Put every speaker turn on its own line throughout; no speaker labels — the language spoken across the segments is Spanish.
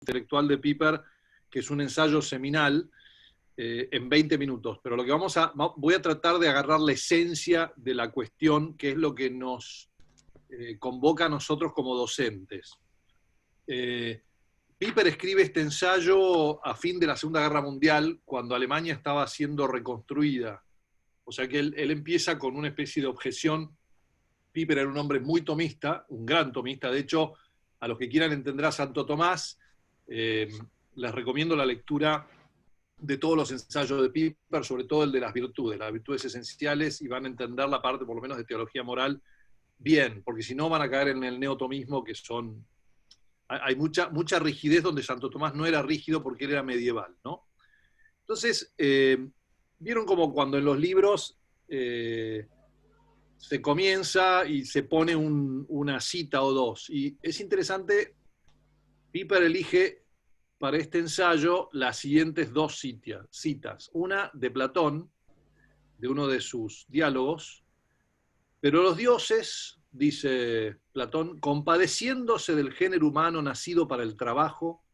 intelectual de Piper, que es un ensayo seminal, en 20 minutos. Pero lo que voy a tratar de agarrar la esencia de la cuestión, que es lo que nos convoca a nosotros como docentes. Piper escribe este ensayo a fin de la Segunda Guerra Mundial, cuando Alemania estaba siendo reconstruida. O sea que él empieza con una especie de objeción. Piper era un hombre muy tomista, un gran tomista. De hecho, a los que quieran entender a Santo Tomás, les recomiendo la lectura de todos los ensayos de Piper, sobre todo el de las virtudes esenciales, y van a entender la parte, por lo menos, de teología moral bien, porque si no van a caer en el neotomismo, que son... Hay mucha rigidez donde Santo Tomás no era rígido porque él era medieval, ¿no? Entonces, vieron como cuando en los libros se comienza y se pone una cita o dos, y es interesante, Piper elige para este ensayo las siguientes dos citas. Una de Platón, de uno de sus diálogos: pero los dioses, dice Platón, compadeciéndose del género humano nacido para el trabajo,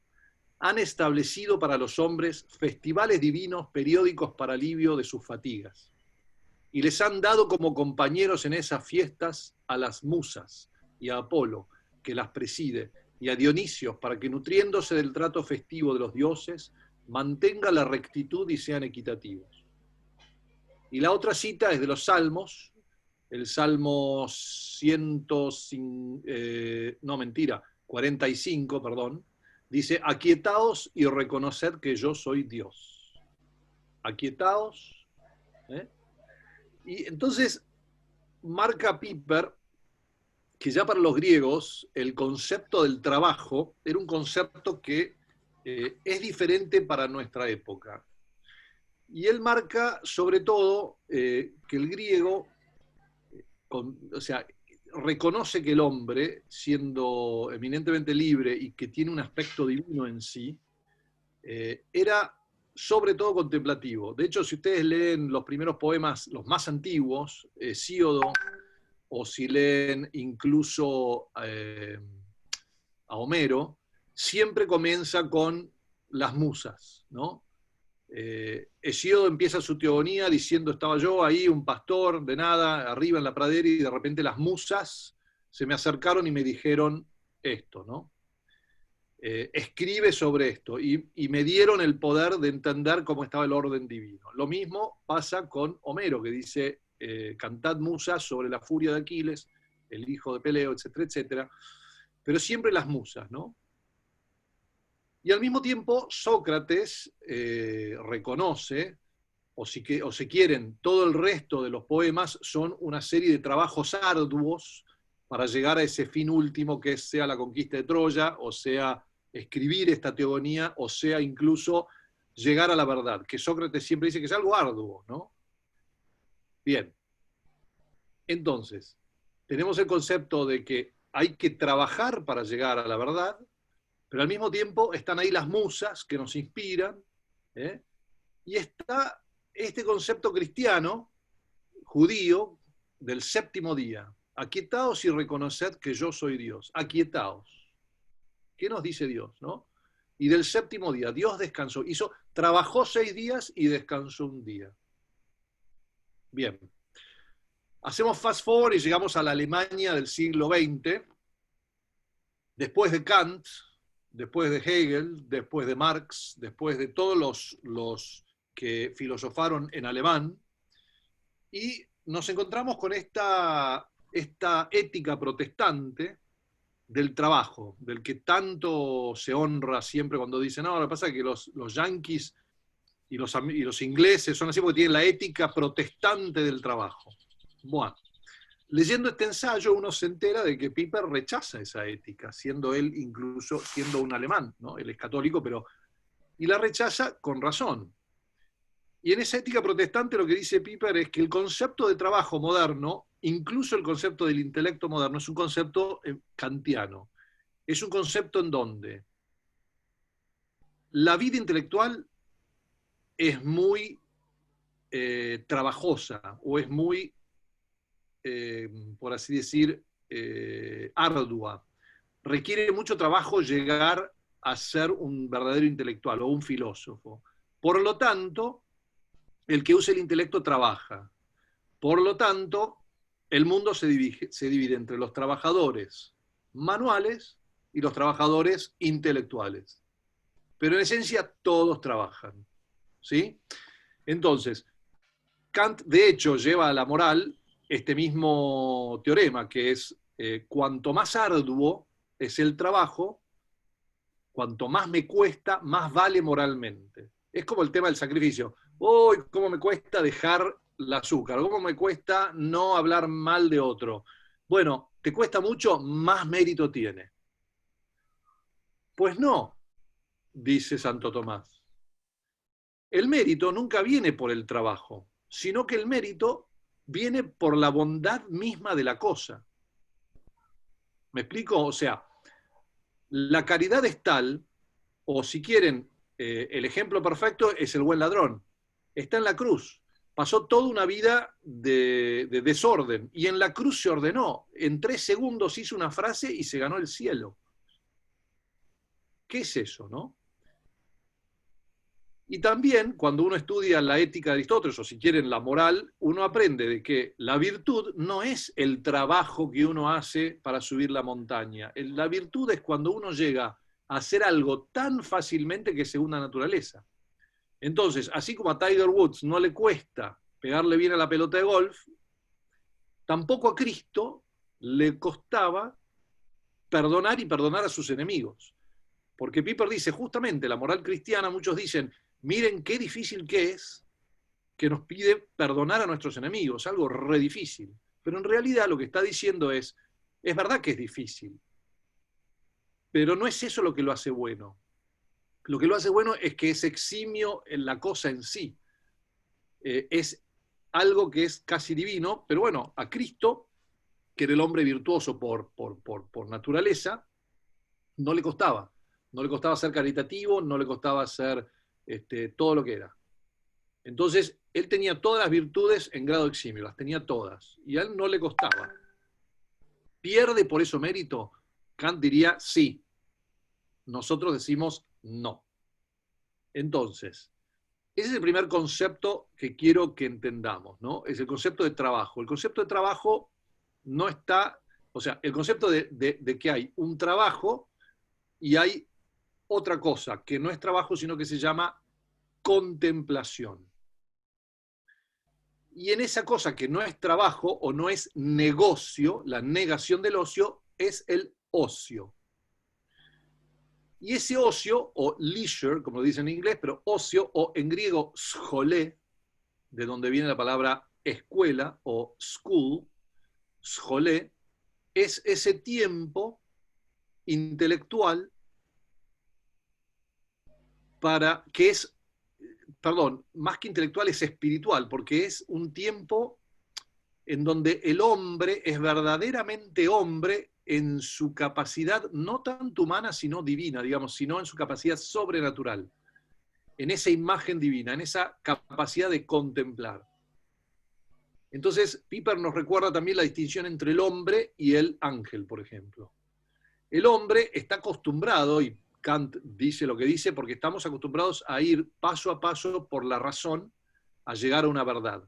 han establecido para los hombres festivales divinos periódicos para alivio de sus fatigas. Y les han dado como compañeros en esas fiestas a las musas y a Apolo, que las preside, y a Dionisio, para que, nutriéndose del trato festivo de los dioses, mantenga la rectitud y sean equitativos. Y la otra cita es de los Salmos, el Salmo 45, perdón, dice: aquietaos y reconoced que yo soy Dios. Aquietaos. Y entonces marca Piper que ya para los griegos el concepto del trabajo era un concepto que es diferente para nuestra época. Y él marca sobre todo que el griego, reconoce que el hombre, siendo eminentemente libre y que tiene un aspecto divino en sí, era sobre todo contemplativo. De hecho, si ustedes leen los primeros poemas, los más antiguos, Hesíodo, o si leen incluso a Homero, siempre comienza con las musas, ¿no? Hesíodo empieza su teogonía diciendo: estaba yo ahí, un pastor de nada, arriba en la pradera, y de repente las musas se me acercaron y me dijeron esto, ¿no? Escribe sobre esto, y me dieron el poder de entender cómo estaba el orden divino. Lo mismo pasa con Homero, que dice: cantad musas sobre la furia de Aquiles, el hijo de Peleo, etcétera, etcétera. Pero siempre las musas, ¿no? Y al mismo tiempo, Sócrates reconoce, o si quieren, todo el resto de los poemas son una serie de trabajos arduos para llegar a ese fin último, que sea la conquista de Troya, o sea escribir esta teogonía, o sea incluso llegar a la verdad, que Sócrates siempre dice que es algo arduo, ¿no? Bien. Entonces, tenemos el concepto de que hay que trabajar para llegar a la verdad, pero al mismo tiempo están ahí las musas que nos inspiran, y está este concepto cristiano, judío, del séptimo día. Aquietaos y reconoced que yo soy Dios. Aquietaos. ¿Qué nos dice Dios, no? Y del séptimo día, Dios descansó. Trabajó 6 días y descansó un día. Bien. Hacemos fast forward y llegamos a la Alemania del siglo XX, después de Kant, después de Hegel, después de Marx, después de todos los que filosofaron en alemán, y nos encontramos con esta ética protestante del trabajo, del que tanto se honra siempre cuando dicen: no, lo que pasa es que los yanquis y los ingleses son así porque tienen la ética protestante del trabajo. Bueno, leyendo este ensayo uno se entera de que Piper rechaza esa ética, siendo él incluso siendo un alemán, ¿no? Él es católico, y la rechaza con razón. Y en esa ética protestante lo que dice Piper es que el concepto de trabajo moderno, incluso el concepto del intelecto moderno, es un concepto kantiano. Es un concepto en donde la vida intelectual es muy trabajosa, o es muy, por así decir, ardua. Requiere mucho trabajo llegar a ser un verdadero intelectual o un filósofo. Por lo tanto, el que usa el intelecto trabaja. Por lo tanto, el mundo se divide entre los trabajadores manuales y los trabajadores intelectuales. Pero en esencia todos trabajan. ¿Sí? Entonces, Kant de hecho lleva a la moral este mismo teorema, que es cuanto más arduo es el trabajo, cuanto más me cuesta, más vale moralmente. Es como el tema del sacrificio. Uy, cómo me cuesta dejar el azúcar, cómo me cuesta no hablar mal de otro. Bueno, te cuesta mucho, más mérito tiene. Pues no, dice Santo Tomás. El mérito nunca viene por el trabajo, sino que el mérito viene por la bondad misma de la cosa. ¿Me explico? O sea, la caridad es tal, o si quieren, el ejemplo perfecto es el buen ladrón. Está en la cruz. Pasó toda una vida de desorden y en la cruz se ordenó. En 3 segundos hizo una frase y se ganó el cielo. ¿Qué es eso, no? Y también, cuando uno estudia la ética de Aristóteles, o si quieren la moral, uno aprende de que la virtud no es el trabajo que uno hace para subir la montaña. La virtud es cuando uno llega a hacer algo tan fácilmente que es segunda naturaleza. Entonces, así como a Tiger Woods no le cuesta pegarle bien a la pelota de golf, tampoco a Cristo le costaba perdonar y perdonar a sus enemigos. Porque Piper dice, justamente, la moral cristiana, muchos dicen, miren qué difícil que es que nos pide perdonar a nuestros enemigos, algo re difícil. Pero en realidad lo que está diciendo es verdad que es difícil, pero no es eso lo que lo hace bueno. Lo que lo hace bueno es que es eximio en la cosa en sí. Es algo que es casi divino, pero bueno, a Cristo, que era el hombre virtuoso por naturaleza, no le costaba. No le costaba ser caritativo, no le costaba ser todo lo que era. Entonces, él tenía todas las virtudes en grado eximio, las tenía todas, y a él no le costaba. ¿Pierde por eso mérito? Kant diría sí. Nosotros decimos no. Entonces, ese es el primer concepto que quiero que entendamos, ¿no? Es el concepto de trabajo. El concepto de trabajo no está, o sea, el concepto de que hay un trabajo y hay otra cosa, que no es trabajo, sino que se llama contemplación. Y en esa cosa que no es trabajo o no es negocio, la negación del ocio, es el ocio. Y ese ocio, o leisure, como lo dicen en inglés, pero ocio, o en griego scholé, de donde viene la palabra escuela o school, scholé, es ese tiempo intelectual para que es, perdón, más que intelectual es espiritual, porque es un tiempo en donde el hombre es verdaderamente hombre en su capacidad no tanto humana, sino divina, digamos, sino en su capacidad sobrenatural, en esa imagen divina, en esa capacidad de contemplar. Entonces, Piper nos recuerda también la distinción entre el hombre y el ángel, por ejemplo. El hombre está acostumbrado, y Kant dice lo que dice, porque estamos acostumbrados a ir paso a paso por la razón a llegar a una verdad.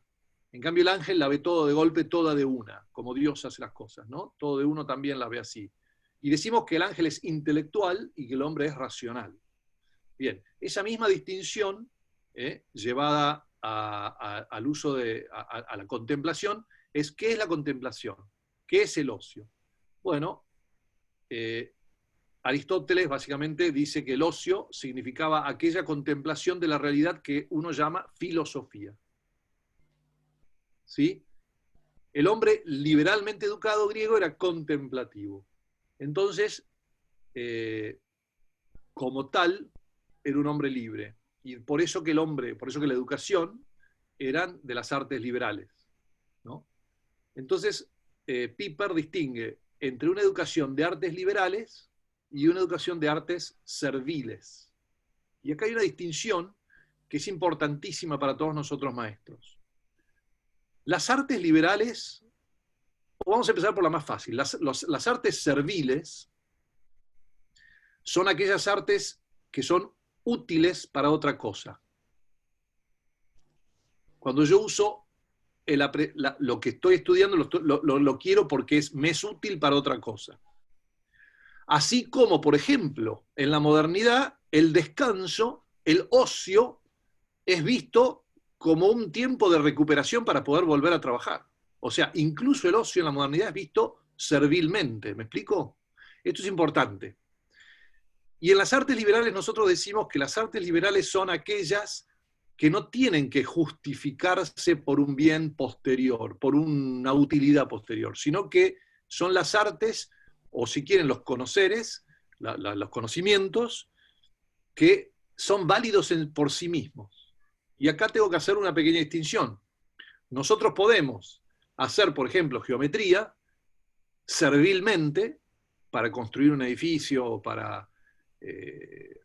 En cambio, el ángel la ve todo de golpe, toda de una, como Dios hace las cosas, ¿no? Todo de uno también la ve así. Y decimos que el ángel es intelectual y que el hombre es racional. Bien, esa misma distinción, llevada al uso a la contemplación, es ¿qué es la contemplación? ¿Qué es el ocio? Bueno, Aristóteles básicamente dice que el ocio significaba aquella contemplación de la realidad que uno llama filosofía. ¿Sí? El hombre liberalmente educado griego era contemplativo. Entonces, como tal, era un hombre libre. Y por eso que por eso que la educación eran de las artes liberales, ¿no? Entonces, Piper distingue entre una educación de artes liberales y una educación de artes serviles. Y acá hay una distinción que es importantísima para todos nosotros maestros. Las artes liberales, vamos a empezar por la más fácil, las artes serviles son aquellas artes que son útiles para otra cosa. Cuando yo uso lo que estoy estudiando, lo quiero porque me es útil para otra cosa. Así como, por ejemplo, en la modernidad, el descanso, el ocio, es visto como un tiempo de recuperación para poder volver a trabajar. O sea, incluso el ocio en la modernidad es visto servilmente. ¿Me explico? Esto es importante. Y en las artes liberales nosotros decimos que las artes liberales son aquellas que no tienen que justificarse por un bien posterior, por una utilidad posterior, sino que son las artes, o si quieren los conoceres, los conocimientos, que son válidos por sí mismos. Y acá tengo que hacer una pequeña distinción. Nosotros podemos hacer, por ejemplo, geometría servilmente para construir un edificio o para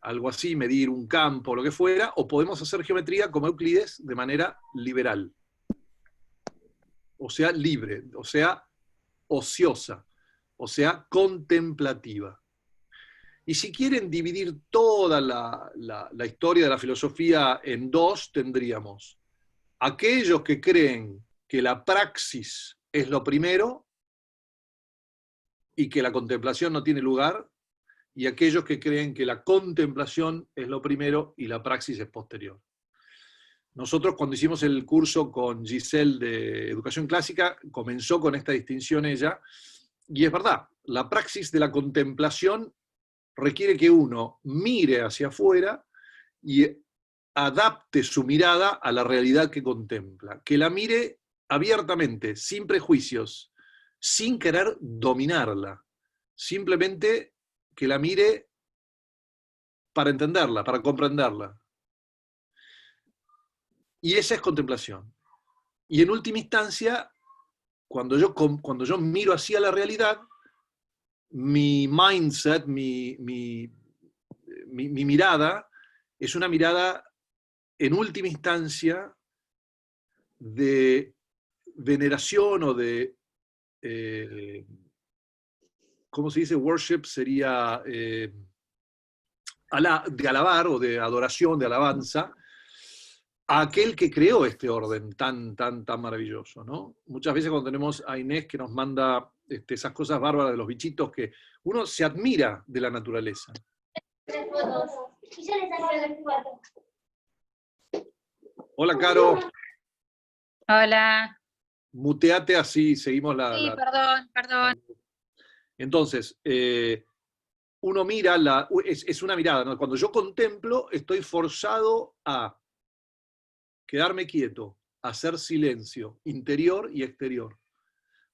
algo así, medir un campo, lo que fuera, o podemos hacer geometría como Euclides de manera liberal. O sea, libre, o sea, ociosa, o sea, contemplativa. Y si quieren dividir toda la historia de la filosofía en dos, tendríamos aquellos que creen que la praxis es lo primero y que la contemplación no tiene lugar, y aquellos que creen que la contemplación es lo primero y la praxis es posterior. Nosotros cuando hicimos el curso con Giselle de Educación Clásica, comenzó con esta distinción ella, y es verdad, la praxis de la contemplación requiere que uno mire hacia afuera y adapte su mirada a la realidad que contempla, que la mire abiertamente, sin prejuicios, sin querer dominarla, simplemente que la mire para entenderla, para comprenderla. Y esa es contemplación. Y en última instancia, cuando yo miro hacia la realidad, mi mindset, mi mirada, es una mirada, en última instancia, de veneración o de, ¿cómo se dice? Worship sería de alabar o de adoración, de alabanza, a aquel que creó este orden tan maravilloso, ¿no? Muchas veces cuando tenemos a Inés que nos manda esas cosas bárbaras de los bichitos, que uno se admira de la naturaleza. Hola, Caro.
Hola.
Muteate así, seguimos
Sí, perdón.
Entonces, uno mira, es una mirada, ¿no? Cuando yo contemplo, estoy forzado a quedarme quieto, hacer silencio, interior y exterior.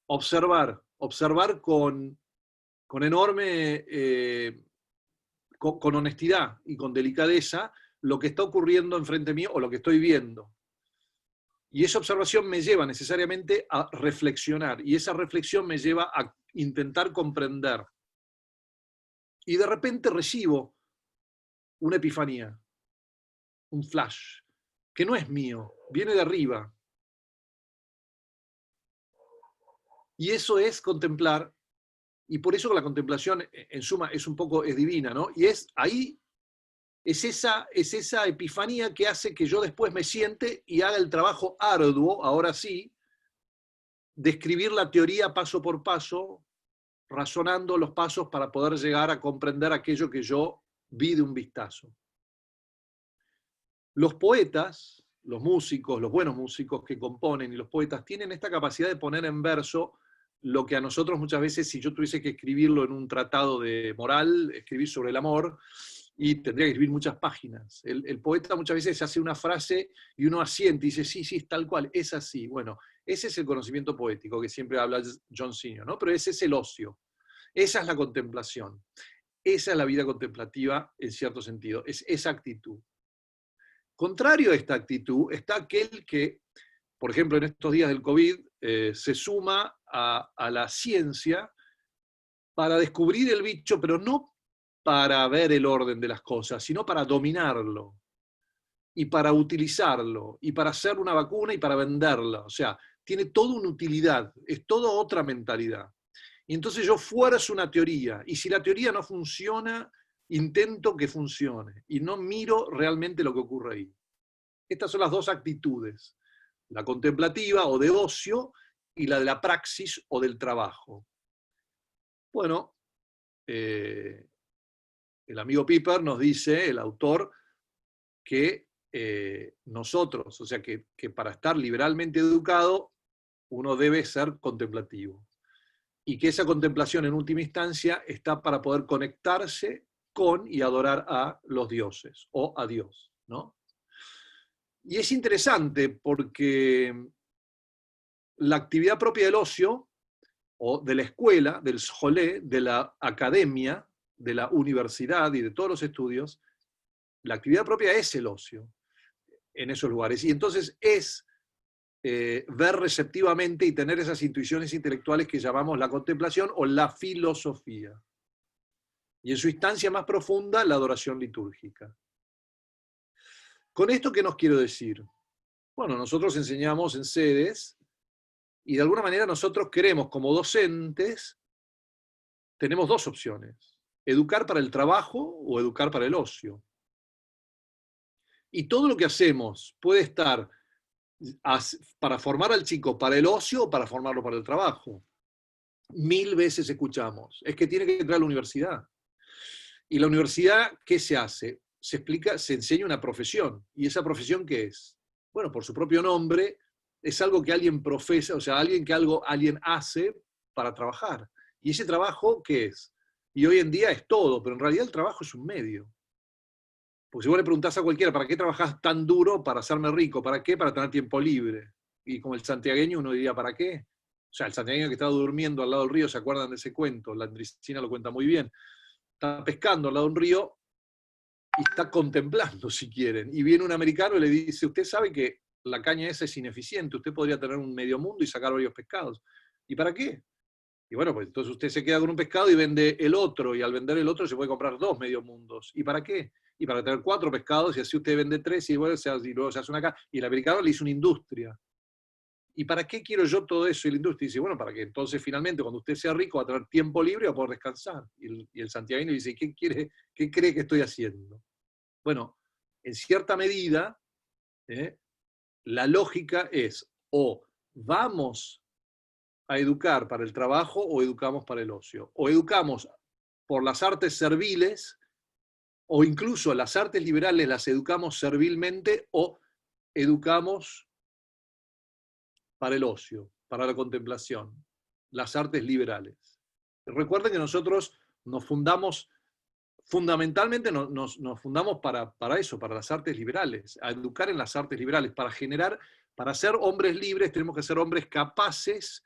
Observar con enorme, con honestidad y con delicadeza lo que está ocurriendo enfrente mío o lo que estoy viendo. Y esa observación me lleva necesariamente a reflexionar, y esa reflexión me lleva a intentar comprender. Y de repente recibo una epifanía, un flash, que no es mío, viene de arriba. Y eso es contemplar, y por eso la contemplación, en suma, es divina, ¿no? Y es esa epifanía que hace que yo después me siente y haga el trabajo arduo, ahora sí, de escribir la teoría paso por paso, razonando los pasos para poder llegar a comprender aquello que yo vi de un vistazo. Los poetas, los músicos, los buenos músicos que componen y los poetas tienen esta capacidad de poner en verso lo que a nosotros muchas veces, si yo tuviese que escribirlo en un tratado de moral, escribir sobre el amor, y tendría que escribir muchas páginas. El poeta muchas veces hace una frase y uno asiente y dice, sí, es tal cual, es así. Bueno, ese es el conocimiento poético que siempre habla John Singer, ¿no? Pero ese es el ocio. Esa es la contemplación. Esa es la vida contemplativa en cierto sentido. Es esa actitud. Contrario a esta actitud está aquel que, por ejemplo, en estos días del COVID, se suma a la ciencia para descubrir el bicho, pero no para ver el orden de las cosas, sino para dominarlo, y para utilizarlo, y para hacer una vacuna y para venderla. O sea, tiene toda una utilidad, es toda otra mentalidad. Y entonces yo fuerzo una teoría, y si la teoría no funciona, intento que funcione y no miro realmente lo que ocurre ahí. Estas son las dos actitudes, la contemplativa o de ocio y la de la praxis o del trabajo. Bueno, el amigo Piper nos dice, el autor, que nosotros, o sea, que para estar liberalmente educado, uno debe ser contemplativo. Y que esa contemplación en última instancia está para poder conectarse con y adorar a los dioses, o a Dios, ¿no? Y es interesante porque la actividad propia del ocio, o de la escuela, del scholé, de la academia, de la universidad y de todos los estudios, la actividad propia es el ocio en esos lugares. Y entonces es ver receptivamente y tener esas intuiciones intelectuales que llamamos la contemplación o la filosofía. Y en su instancia más profunda, la adoración litúrgica. ¿Con esto qué nos quiero decir? Bueno, nosotros enseñamos en sedes y de alguna manera nosotros queremos, como docentes, tenemos dos opciones: educar para el trabajo o educar para el ocio. Y todo lo que hacemos puede estar para formar al chico para el ocio o para formarlo para el trabajo. 1000 veces escuchamos, es que tiene que entrar a la universidad. Y la universidad, ¿qué se hace? Se explica, se enseña una profesión. ¿Y esa profesión qué es? Bueno, por su propio nombre, es algo que alguien profesa, o sea, alguien hace para trabajar. ¿Y ese trabajo qué es? Y hoy en día es todo, pero en realidad el trabajo es un medio. Porque si vos le preguntás a cualquiera, ¿para qué trabajás tan duro para hacerme rico? ¿Para qué? Para tener tiempo libre. Y como el santiagueño uno diría, ¿para qué? O sea, el santiagueño que estaba durmiendo al lado del río, ¿se acuerdan de ese cuento? La Andricina lo cuenta muy bien. Está pescando al lado de un río y está contemplando, si quieren. Y viene un americano y le dice, usted sabe que la caña esa es ineficiente, usted podría tener un medio mundo y sacar varios pescados. ¿Y para qué? Y bueno, pues entonces usted se queda con un pescado y vende el otro, y al vender el otro se puede comprar 2 medios mundos. ¿Y para qué? Y para tener 4 pescados, y así usted vende 3, y, bueno, y luego se hace una casa. Y el americano le hizo una industria. ¿Y para qué quiero yo todo eso y la industria? Y dice, bueno, para que entonces finalmente cuando usted sea rico va a tener tiempo libre y va a poder descansar. Y el santiagueño dice, ¿qué cree que estoy haciendo? Bueno, en cierta medida, la lógica es o vamos a educar para el trabajo o educamos para el ocio. O educamos por las artes serviles, o incluso las artes liberales las educamos servilmente, o educamos para el ocio, para la contemplación, las artes liberales. Recuerden que nosotros nos fundamos, fundamentalmente nos fundamos para eso, para las artes liberales, a educar en las artes liberales, para ser hombres libres tenemos que ser hombres capaces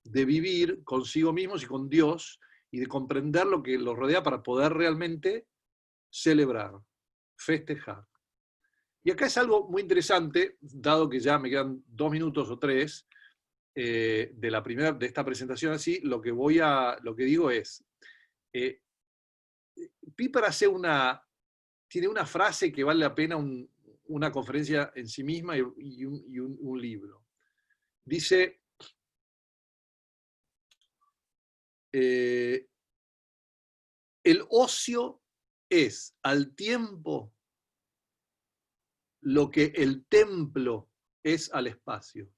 de vivir consigo mismos y con Dios y de comprender lo que los rodea para poder realmente celebrar, festejar. Y acá es algo muy interesante, dado que ya me quedan 2 minutos o 3 de esta presentación así, lo que digo es, Piper tiene una frase que vale la pena una conferencia en sí misma y un libro. Dice, el ocio es al tiempo lo que el templo es al espacio.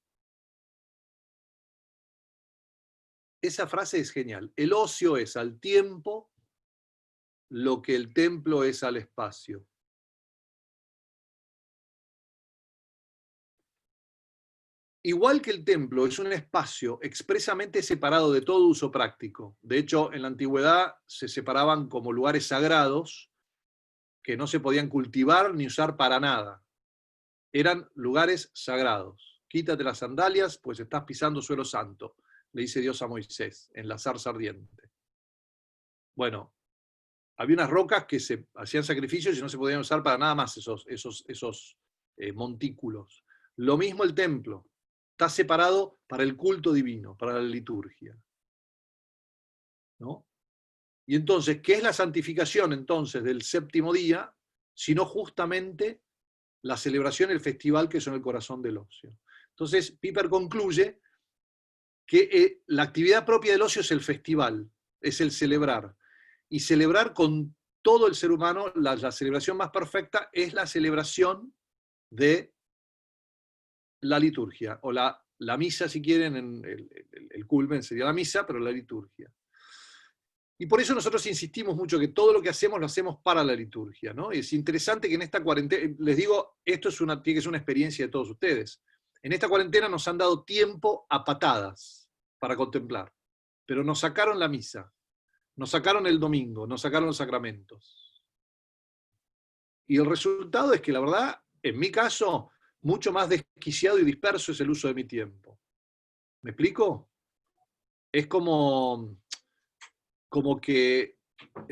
Esa frase es genial. El ocio es al tiempo lo que el templo es al espacio. Igual que el templo es un espacio expresamente separado de todo uso práctico. De hecho, en la antigüedad se separaban como lugares sagrados que no se podían cultivar ni usar para nada. Eran lugares sagrados. Quítate las sandalias, pues estás pisando suelo santo, le dice Dios a Moisés en la zarza ardiente. Bueno, había unas rocas que se hacían sacrificios y no se podían usar para nada más esos montículos. Lo mismo el templo. Está separado para el culto divino, para la liturgia. ¿No? Y entonces, ¿qué es la santificación entonces del séptimo día? Sino justamente la celebración, el festival que son el corazón del ocio. Entonces, Piper concluye que la actividad propia del ocio es el festival, es el celebrar. Y celebrar con todo el ser humano, la celebración más perfecta es la celebración de la liturgia, o la misa, si quieren, el culmen sería la misa, pero la liturgia. Y por eso nosotros insistimos mucho que todo lo que hacemos lo hacemos para la liturgia, ¿no? Y es interesante que en esta cuarentena, les digo, esto tiene que ser una experiencia de todos ustedes. En esta cuarentena nos han dado tiempo a patadas para contemplar, pero nos sacaron la misa, nos sacaron el domingo, nos sacaron los sacramentos. Y el resultado es que, la verdad, en mi caso, mucho más desquiciado y disperso es el uso de mi tiempo. ¿Me explico? Es como que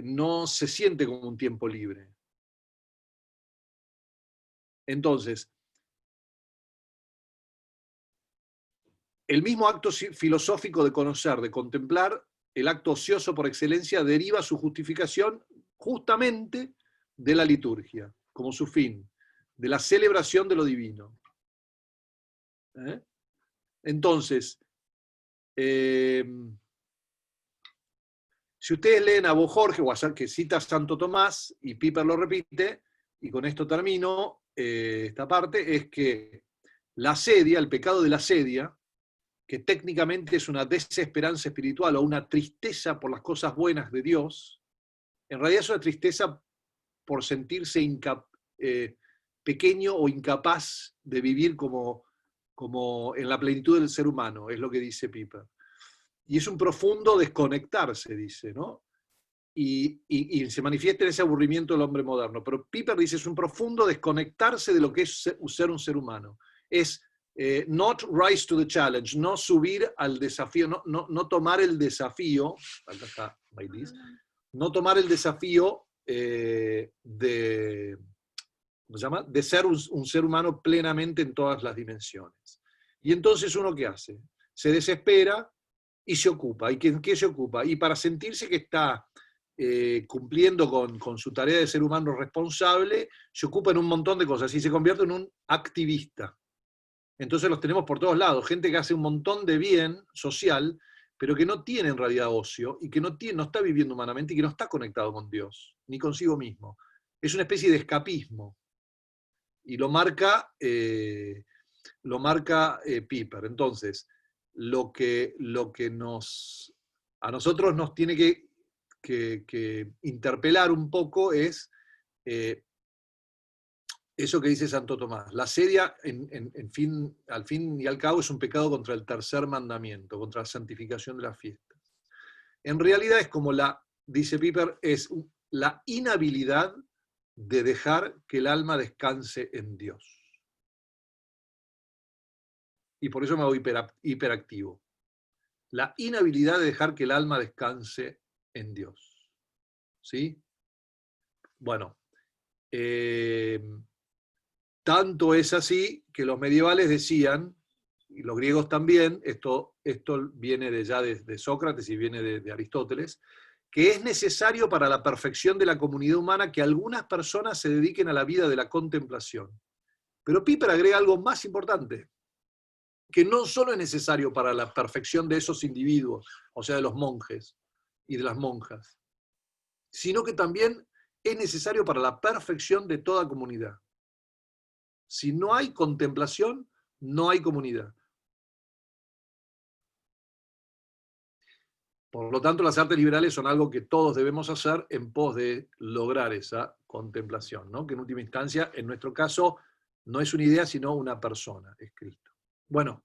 no se siente como un tiempo libre. Entonces, el mismo acto filosófico de conocer, de contemplar, el acto ocioso por excelencia, deriva su justificación justamente de la liturgia, como su fin, de la celebración de lo divino. Entonces, si ustedes leen a Bo Jorge, que cita a Santo Tomás, y Piper lo repite, y con esto termino esta parte, es que la asedia, el pecado de la asedia, que técnicamente es una desesperanza espiritual o una tristeza por las cosas buenas de Dios, en realidad es una tristeza por sentirse pequeño o incapaz de vivir como en la plenitud del ser humano, es lo que dice Piper. Y es un profundo desconectarse, dice, ¿no? Y se manifiesta en ese aburrimiento del hombre moderno. Pero Piper dice, es un profundo desconectarse de lo que es ser un ser humano. Es not rise to the challenge, no subir al desafío, no tomar el desafío, acá está Bailis, no tomar el desafío de ser un ser humano plenamente en todas las dimensiones. Y entonces uno, ¿qué hace? Se desespera y se ocupa. ¿Y qué se ocupa? Y para sentirse que está cumpliendo con su tarea de ser humano responsable, se ocupa en un montón de cosas y se convierte en un activista. Entonces los tenemos por todos lados, gente que hace un montón de bien social, pero que no tiene en realidad ocio y que no está viviendo humanamente y que no está conectado con Dios, ni consigo mismo. Es una especie de escapismo. Y lo marca Piper. Entonces, lo que a nosotros nos tiene que interpelar un poco es eso que dice Santo Tomás. La asedia, al fin y al cabo, es un pecado contra el tercer mandamiento, contra la santificación de las fiestas. En realidad es como dice Piper, es la inhabilidad de dejar que el alma descanse en Dios. Y por eso me hago hiperactivo. La inhabilidad de dejar que el alma descanse en Dios. ¿Sí? Bueno, tanto es así que los medievales decían, y los griegos también, esto viene de Sócrates y viene de Aristóteles, que es necesario para la perfección de la comunidad humana que algunas personas se dediquen a la vida de la contemplación. Pero Piper agrega algo más importante, que no solo es necesario para la perfección de esos individuos, o sea, de los monjes y de las monjas, sino que también es necesario para la perfección de toda comunidad. Si no hay contemplación, no hay comunidad. Por lo tanto, las artes liberales son algo que todos debemos hacer en pos de lograr esa contemplación, ¿no? Que en última instancia, en nuestro caso, no es una idea, sino una persona, es Cristo. Bueno,